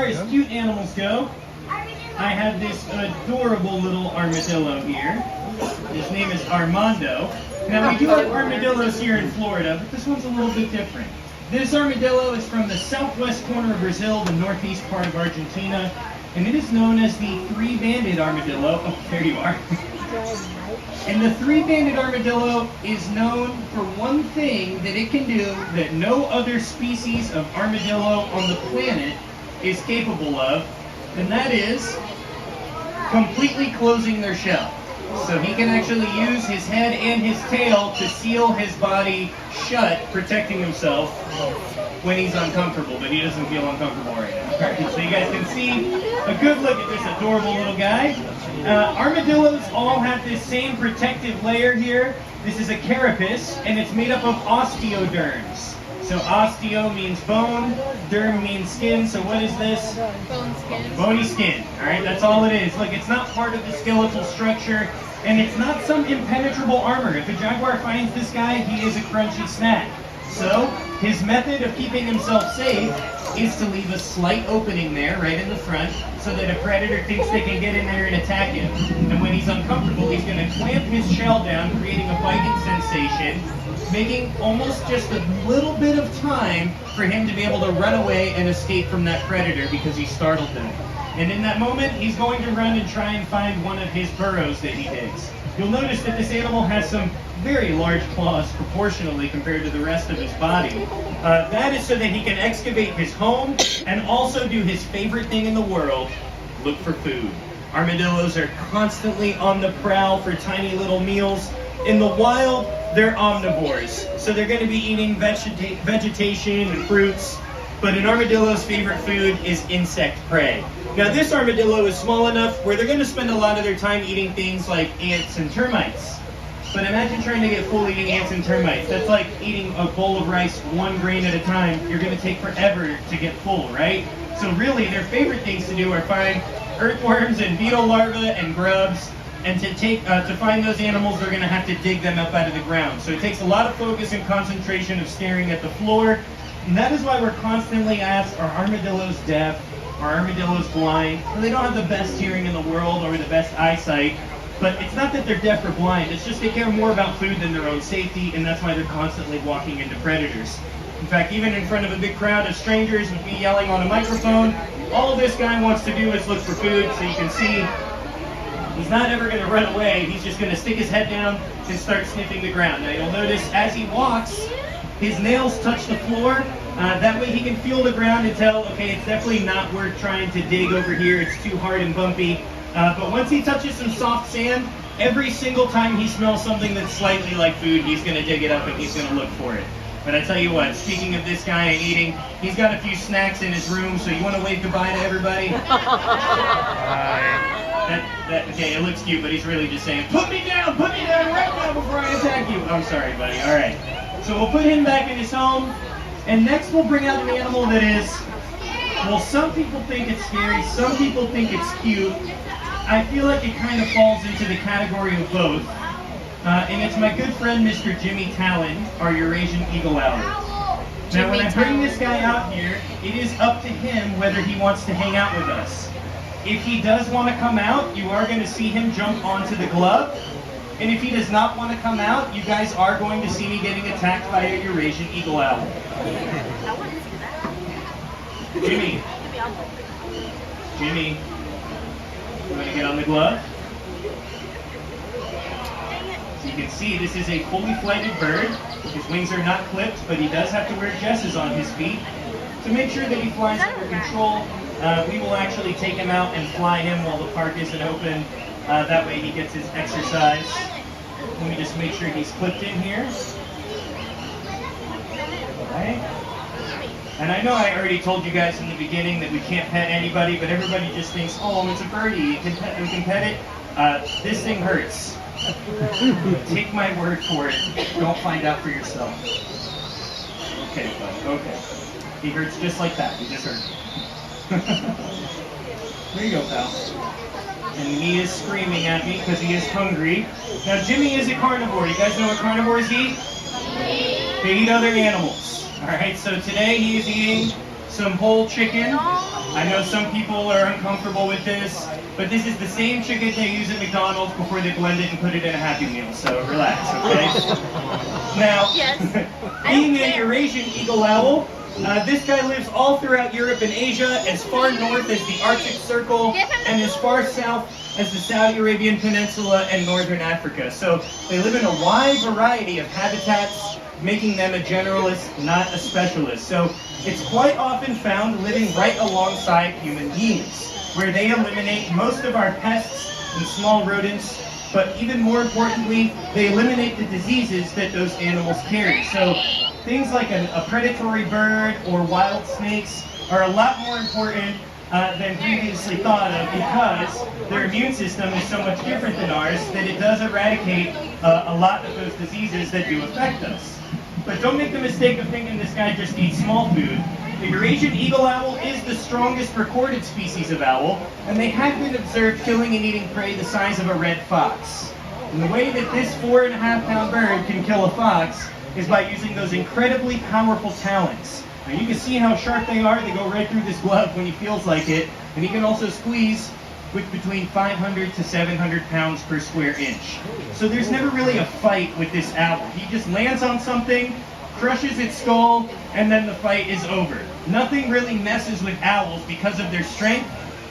As far as cute animals go, I have this adorable little armadillo here. His name is Armando. Now we do have armadillos here in Florida, but this one's a little bit different. This armadillo is from the southwest corner of Brazil, the northeast part of Argentina, and it is known as the three-banded armadillo. Oh, there you are. And the three-banded armadillo is known for one thing that it can do that no other species of armadillo on the planet is capable of, and that is completely closing their shell. So he can actually use his head and his tail to seal his body shut, protecting himself when he's uncomfortable, but he doesn't feel uncomfortable right now. All right, so you guys can see a good look at this adorable little guy. Armadillos all have this same protective layer here. This is a carapace, and it's made up of osteoderms. So osteo means bone, derm means skin, so what is this? Bone skin. Bony skin, alright? That's all it is. Look, it's not part of the skeletal structure, and it's not some impenetrable armor. If a jaguar finds this guy, he is a crunchy snack. So, his method of keeping himself safe is to leave a slight opening there, right in the front, so that a predator thinks they can get in there and attack him. And when he's uncomfortable, he's going to clamp his shell down, creating a biting sensation, making almost just a little bit of time for him to be able to run away and escape from that predator because he startled them. And in that moment, he's going to run and try and find one of his burrows that he digs. You'll notice that this animal has some very large claws proportionally compared to the rest of his body. That is so that he can excavate his home and also do his favorite thing in the world, look for food. Armadillos are constantly on the prowl for tiny little meals. In the wild, they're omnivores, so they're going to be eating vegetation and fruits, but an armadillo's favorite food is insect prey. Now this armadillo is small enough where they're going to spend a lot of their time eating things like ants and termites. But imagine trying to get full eating ants and termites. That's like eating a bowl of rice one grain at a time. You're going to take forever to get full, right? So really, their favorite things to do are find earthworms and beetle larvae and grubs. And to find those animals, they're going to have to dig them up out of the ground. So it takes a lot of focus and concentration of staring at the floor. And that is why we're constantly asked, are armadillos deaf? Are armadillos blind? Well, they don't have the best hearing in the world or the best eyesight. But it's not that they're deaf or blind. It's just they care more about food than their own safety. And that's why they're constantly walking into predators. In fact, even in front of a big crowd of strangers with me yelling on a microphone, all this guy wants to do is look for food. So you can see he's not ever going to run away. He's just going to stick his head down and start sniffing the ground. Now you'll notice as he walks, his nails touch the floor. That way he can feel the ground and tell, okay, it's definitely not worth trying to dig over here. It's too hard and bumpy. But once he touches some soft sand, every single time he smells something that's slightly like food, he's going to dig it up and he's going to look for it. But I tell you what, speaking of this guy and eating, he's got a few snacks in his room, so you want to wave goodbye to everybody? Okay, it looks cute, but he's really just saying, put me down right now before I attack you. I'm sorry, buddy. All right. So we'll put him back in his home, and next we'll bring out an animal that is, well, some people think it's scary, some people think it's cute. I feel like it kind of falls into the category of both. And it's my good friend, Mr. Jimmy Talon, our Eurasian eagle owl. Now, when I bring this guy out here, it is up to him whether he wants to hang out with us. If he does want to come out, you are going to see him jump onto the glove. And if he does not want to come out, you guys are going to see me getting attacked by a Eurasian eagle owl. Jimmy. Jimmy. You want to get on the glove? So you can see this is a fully flighted bird. His wings are not clipped, but he does have to wear jesses on his feet. To make sure that he flies under control, we will actually take him out and fly him while the park isn't open. That way he gets his exercise. Let me just make sure he's clipped in here. Okay. And I know I already told you guys in the beginning that we can't pet anybody, but everybody just thinks, oh, it's a birdie, we can pet it. This thing hurts. Take my word for it. Don't find out for yourself. Okay, bud, okay. He hurts just like that. He just hurt. There you go, pal. And he is screaming at me because he is hungry. Now, Jimmy is a carnivore. You guys know what carnivores eat? They eat other animals. All right, so today he is eating some whole chicken I know some people are uncomfortable with this, but this is the same chicken they use at McDonald's before they blend it and put it in a Happy Meal, so relax, okay? Now, being a Eurasian eagle owl, this guy lives all throughout Europe and Asia, as far north as the Arctic Circle, and as far south as the Saudi Arabian Peninsula and northern Africa. So they live in a wide variety of habitats, making them a generalist, not a specialist. So it's quite often found living right alongside human beings, where they eliminate most of our pests and small rodents, but even more importantly, they eliminate the diseases that those animals carry. So things like a predatory bird or wild snakes are a lot more important than previously thought of, because their immune system is so much different than ours that it does eradicate a lot of those diseases that do affect us. But don't make the mistake of thinking this guy just eats small food. The Eurasian eagle owl is the strongest recorded species of owl, and they have been observed killing and eating prey the size of a red fox. And the way that this 4.5-pound bird can kill a fox is by using those incredibly powerful talons. Now you can see how sharp they are. They go right through this glove when he feels like it, and he can also squeeze with between 500 to 700 pounds per square inch. So there's never really a fight with this owl. He just lands on something, crushes its skull, and then the fight is over. Nothing really messes with owls because of their strength,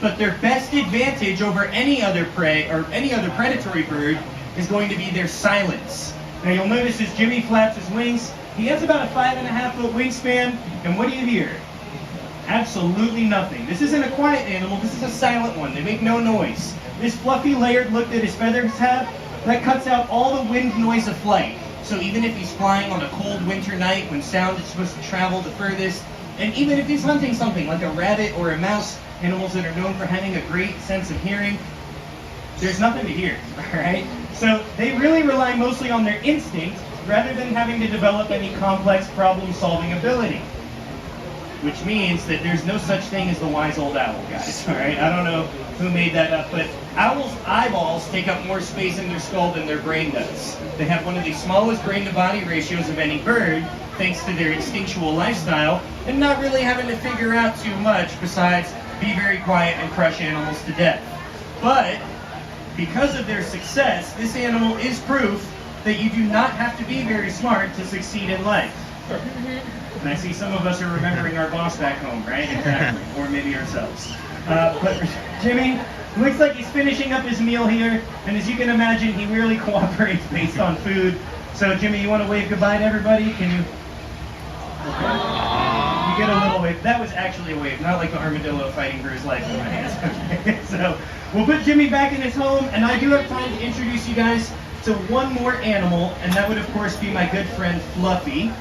but their best advantage over any other prey or any other predatory bird is going to be their silence. Now you'll notice as Jimmy flaps his wings, he has about a 5.5-foot wingspan, and what do you hear? Absolutely nothing. This isn't a quiet animal, this is a silent one. They make no noise. This fluffy layered look that his feathers have, that cuts out all the wind noise of flight. So even if he's flying on a cold winter night when sound is supposed to travel the furthest, and even if he's hunting something like a rabbit or a mouse, animals that are known for having a great sense of hearing, there's nothing to hear, alright? So they really rely mostly on their instinct rather than having to develop any complex problem-solving ability. Which means that there's no such thing as the wise old owl, guys, alright? I don't know who made that up, but owls' eyeballs take up more space in their skull than their brain does. They have one of the smallest brain-to-body ratios of any bird, thanks to their instinctual lifestyle, and not really having to figure out too much besides be very quiet and crush animals to death. But because of their success, this animal is proof that you do not have to be very smart to succeed in life. And I see some of us are remembering our boss back home, right? Exactly. Or maybe ourselves. But Jimmy looks like he's finishing up his meal here, and as you can imagine, he really cooperates based on food. So Jimmy, you want to wave goodbye to everybody? Can you? Okay. You get a little wave. That was actually a wave, not like the armadillo fighting for his life in my hands. Okay. So we'll put Jimmy back in his home, and I do have time to introduce you guys to one more animal, and that would of course be my good friend Fluffy.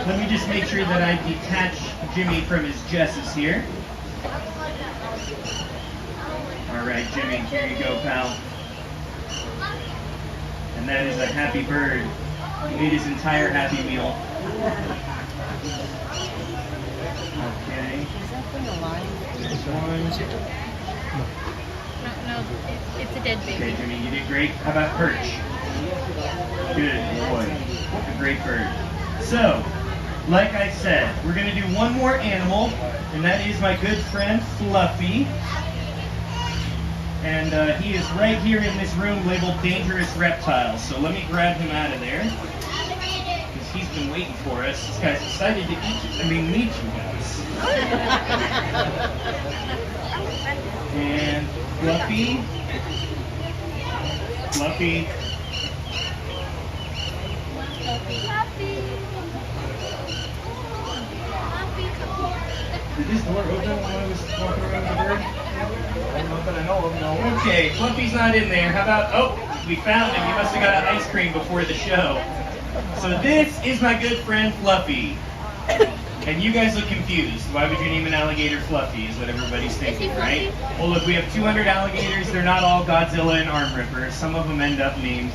Let me just make sure that I detach Jimmy from his jesses here. All right, Jimmy, here you go, pal. And that is a happy bird. He ate his entire Happy Meal. Okay. This one. No, it's a dead baby. Okay, Jimmy, you did great. How about Perch? Good boy. A great bird. So, like I said, we're going to do one more animal, and that is my good friend Fluffy. And he is right here in this room labeled Dangerous Reptiles. So let me grab him out of there, because he's been waiting for us. This guy's excited to meet you guys. And Fluffy. Fluffy. Did this door open when I was walking around with the bird? Not that I know of, no. Okay, Fluffy's not in there. How about, oh, we found him. He must have got an ice cream before the show. So this is my good friend Fluffy. And you guys look confused. Why would you name an alligator Fluffy is what everybody's thinking, right? Well, look, we have 200 alligators. They're not all Godzilla and arm rippers. Some of them end up named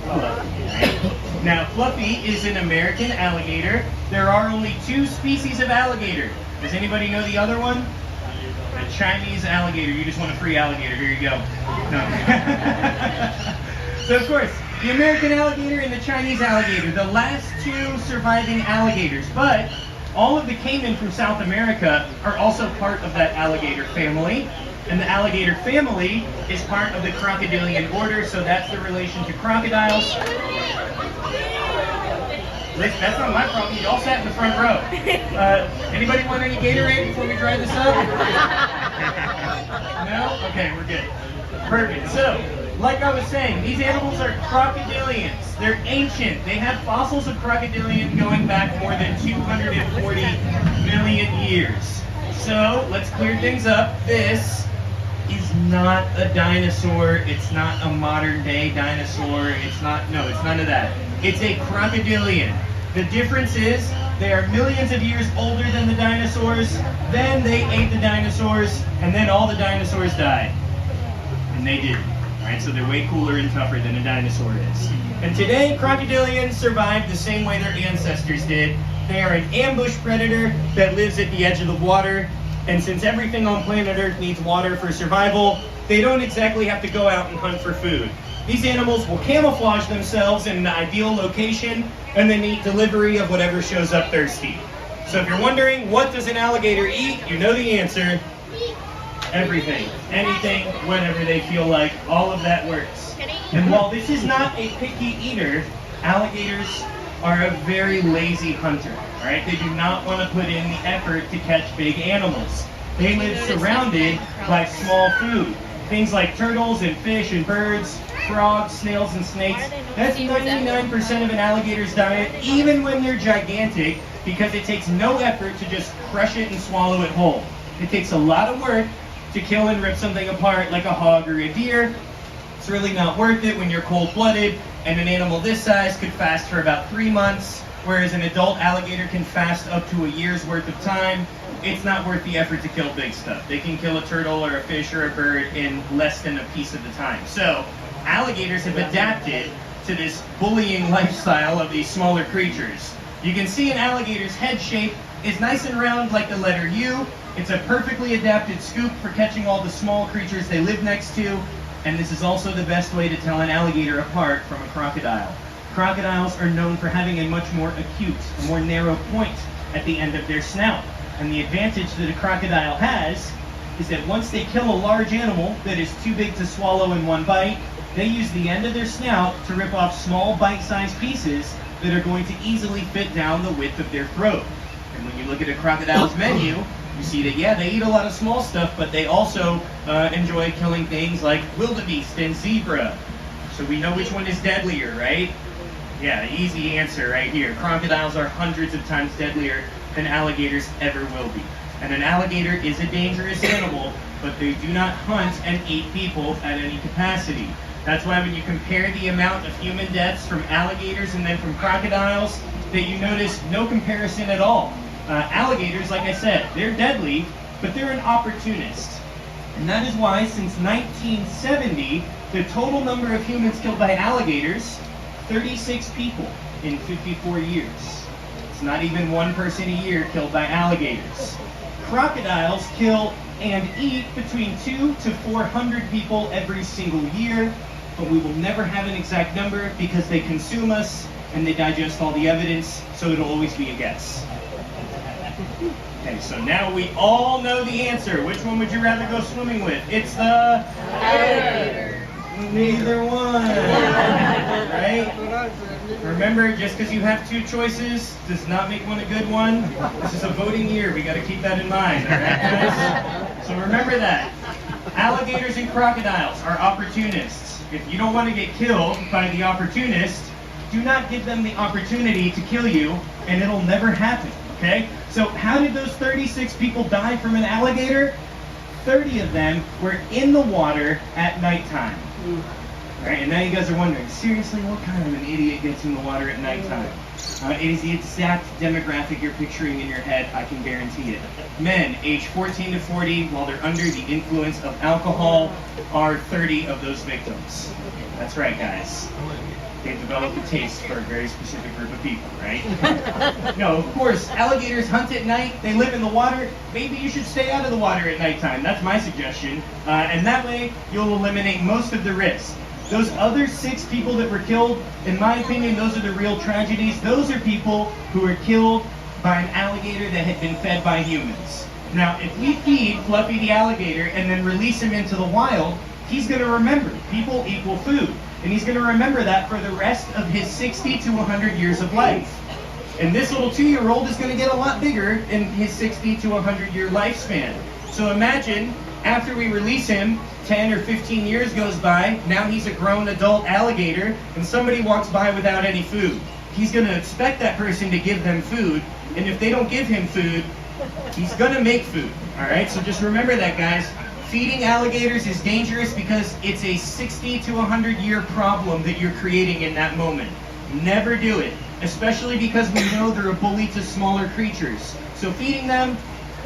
Fluffy, right? Now, Fluffy is an American alligator. There are only 2 species of alligator. Does anybody know the other one? The Chinese alligator. You just want a free alligator. Here you go. No. So, of course, the American alligator and the Chinese alligator, the last 2 surviving alligators. But all of the caiman from South America are also part of that alligator family. And the alligator family is part of the crocodilian order, so that's the relation to crocodiles. Listen, that's not my problem. You all sat in the front row. Anybody want any Gatorade before we dry this up? No? Okay, we're good. Perfect. So, like I was saying, these animals are crocodilians. They're ancient. They have fossils of crocodilian going back more than 240 million years. So, let's clear things up. This is not a dinosaur. It's not a modern day dinosaur. It's none of that. It's a crocodilian. The difference is they are millions of years older than the dinosaurs. Then they ate the dinosaurs, and then all the dinosaurs died. And they did. Right? So they're way cooler and tougher than a dinosaur is. And today, crocodilians survived the same way their ancestors did. They are an ambush predator that lives at the edge of the water. And since everything on planet Earth needs water for survival, they don't exactly have to go out and hunt for food. These animals will camouflage themselves in an ideal location and then eat delivery of whatever shows up thirsty. So if you're wondering, what does an alligator eat? You know the answer. Everything. Anything, whatever they feel like. All of that works. And while this is not a picky eater, alligators are a very lazy hunter. All right? They do not want to put in the effort to catch big animals. They live surrounded by small food. Things like turtles and fish and birds, frogs, snails, and snakes. That's 99% of an alligator's diet, even when they're gigantic, because it takes no effort to just crush it and swallow it whole. It takes a lot of work to kill and rip something apart like a hog or a deer. It's really not worth it when you're cold-blooded, and an animal this size could fast for about 3 months, whereas an adult alligator can fast up to a year's worth of time. It's not worth the effort to kill big stuff. They can kill a turtle or a fish or a bird in less than a piece of the time. So, alligators have adapted to this bullying lifestyle of these smaller creatures. You can see an alligator's head shape is nice and round like the letter U. It's a perfectly adapted scoop for catching all the small creatures they live next to, and this is also the best way to tell an alligator apart from a crocodile. Crocodiles are known for having a much more acute, a more narrow point at the end of their snout. And the advantage that a crocodile has is that once they kill a large animal that is too big to swallow in one bite, they use the end of their snout to rip off small bite-sized pieces that are going to easily fit down the width of their throat. And when you look at a crocodile's menu, you see that, yeah, they eat a lot of small stuff, but they also enjoy killing things like wildebeest and zebra. So we know which one is deadlier, right? Yeah, easy answer right here. Crocodiles are hundreds of times deadlier than alligators ever will be. And an alligator is a dangerous animal, but they do not hunt and eat people at any capacity. That's why when you compare the amount of human deaths from alligators and then from crocodiles, that you notice no comparison at all. Alligators, like I said, they're deadly, but they're an opportunist. And that is why since 1970, the total number of humans killed by alligators, 36 people in 54 years. It's not even one person a year killed by alligators. Crocodiles kill and eat between 200 to 400 people every single year, but we will never have an exact number because they consume us and they digest all the evidence, so it'll always be a guess. Okay, so now we all know the answer. Which one would you rather go swimming with? It's the alligator. Neither one. Right? Remember, just because you have two choices does not make one a good one. This is a voting year. We got to keep that in mind. All right, guys? So remember that. Alligators and crocodiles are opportunists. If you don't want to get killed by the opportunist, do not give them the opportunity to kill you, and it'll never happen. Okay? So how did those 36 people die from an alligator? 30 of them were in the water at nighttime. Right, and now you guys are wondering, seriously, what kind of an idiot gets in the water at nighttime? It is the exact demographic you're picturing in your head, I can guarantee it. Men, age 14 to 40, while they're under the influence of alcohol, are 30 of those victims. That's right, guys. They've developed a taste for a very specific group of people, right? No, of course, alligators hunt at night, they live in the water. Maybe you should stay out of the water at nighttime. That's my suggestion. And that way, you'll eliminate most of the risk. Those other 6 people that were killed, in my opinion, those are the real tragedies. Those are people who were killed by an alligator that had been fed by humans. Now, if we feed Fluffy the alligator and then release him into the wild, he's going to remember people equal food. And he's going to remember that for the rest of his 60 to 100 years of life. And this little 2-year-old is going to get a lot bigger in his 60 to 100-year lifespan. So imagine, after we release him, 10 or 15 years goes by, now he's a grown adult alligator, and somebody walks by without any food. He's going to expect that person to give them food, and if they don't give him food, he's going to make food. All right, so just remember that, guys. Feeding alligators is dangerous because it's a 60 to 100-year problem that you're creating in that moment. Never do it, especially because we know they're a bully to smaller creatures. So feeding them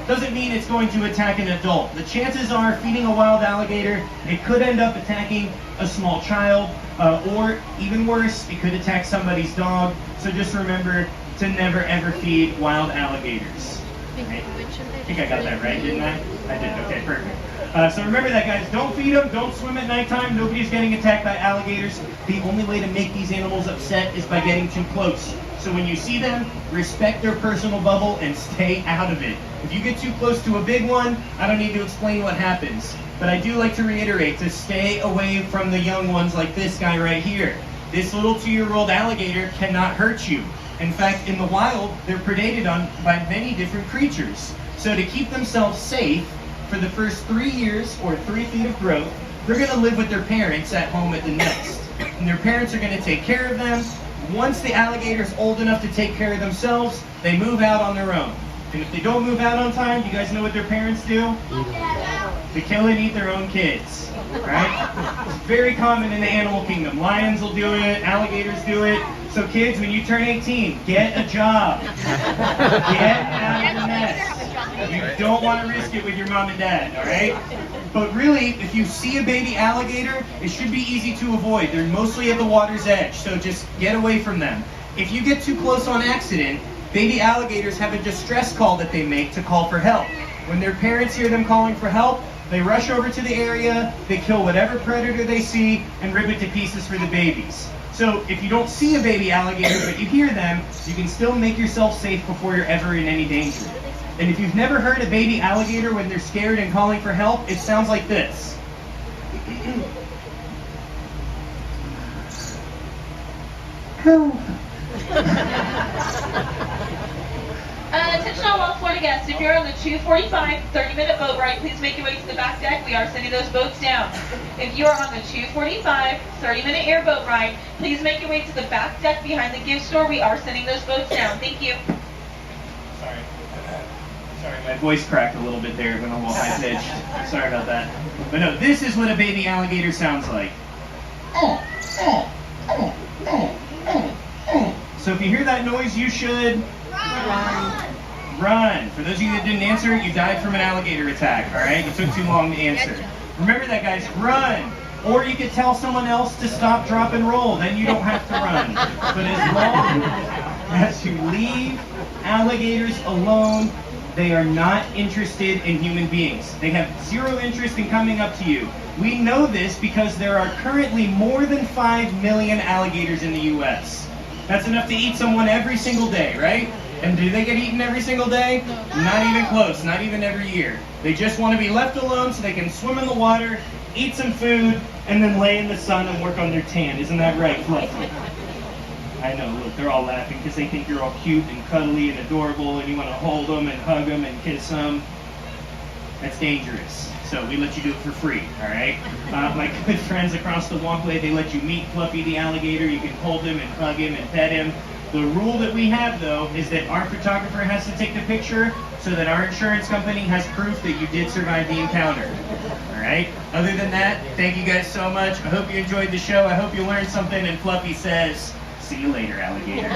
doesn't mean it's going to attack an adult. The chances are, feeding a wild alligator, it could end up attacking a small child, or even worse, it could attack somebody's dog. So just remember to never ever feed wild alligators. Right? I think I got that right, didn't I? I did. Okay, perfect. So remember that, guys. Don't feed them. Don't swim at nighttime. Nobody's getting attacked by alligators. The only way to make these animals upset is by getting too close. So when you see them, respect their personal bubble and stay out of it. If you get too close to a big one, I don't need to explain what happens. But I do like to reiterate to stay away from the young ones like this guy right here. This little 2-year-old alligator cannot hurt you. In fact, in the wild, they're predated on by many different creatures. So to keep themselves safe, for the first 3 years or 3 feet of growth, they're going to live with their parents at home at the nest. And their parents are going to take care of them. Once the alligator's old enough to take care of themselves, they move out on their own. And if they don't move out on time, you guys know what their parents do? They kill and eat their own kids, right? It's very common in the animal kingdom. Lions will do it, alligators do it. So kids, when you turn 18, get a job. Get out of the nest. You don't want to risk it with your mom and dad, all right? But really, if you see a baby alligator, it should be easy to avoid. They're mostly at the water's edge, so just get away from them. If you get too close on accident, baby alligators have a distress call that they make to call for help. When their parents hear them calling for help, they rush over to the area, they kill whatever predator they see, and rip it to pieces for the babies. So if you don't see a baby alligator, but you hear them, you can still make yourself safe before you're ever in any danger. And if you've never heard a baby alligator when they're scared and calling for help, it sounds like this. Help. Attention all Florida guests, if you're on the 245 30-minute boat ride, please make your way to the back deck. We are sending those boats down. If you are on the 245 30-minute airboat ride, please make your way to the back deck behind the gift store. We are sending those boats down. Thank you. Sorry, my voice cracked a little bit there when I'm a little high-pitched. Sorry about that. But no, this is what a baby alligator sounds like. So if you hear that noise, you should run. For those of you that didn't answer, you died from an alligator attack, all right? It took too long to answer. Remember that, guys, run. Or you could tell someone else to stop, drop, and roll. Then you don't have to run. But as long as you leave alligators alone, they are not interested in human beings. They have zero interest in coming up to you. We know this because there are currently more than 5 million alligators in the U.S. That's enough to eat someone every single day, right? And do they get eaten every single day? Not even close, not even every year. They just want to be left alone so they can swim in the water, eat some food, and then lay in the sun and work on their tan. Isn't that right, Fluffy? I know, look, they're all laughing because they think you're all cute and cuddly and adorable and you want to hold them and hug them and kiss them. That's dangerous. So we let you do it for free, all right? My good friends across the walkway, they let you meet Fluffy the alligator. You can hold him and hug him and pet him. The rule that we have, though, is that our photographer has to take the picture so that our insurance company has proof that you did survive the encounter. All right? Other than that, thank you guys so much. I hope you enjoyed the show. I hope you learned something. And Fluffy says, see you later, alligator.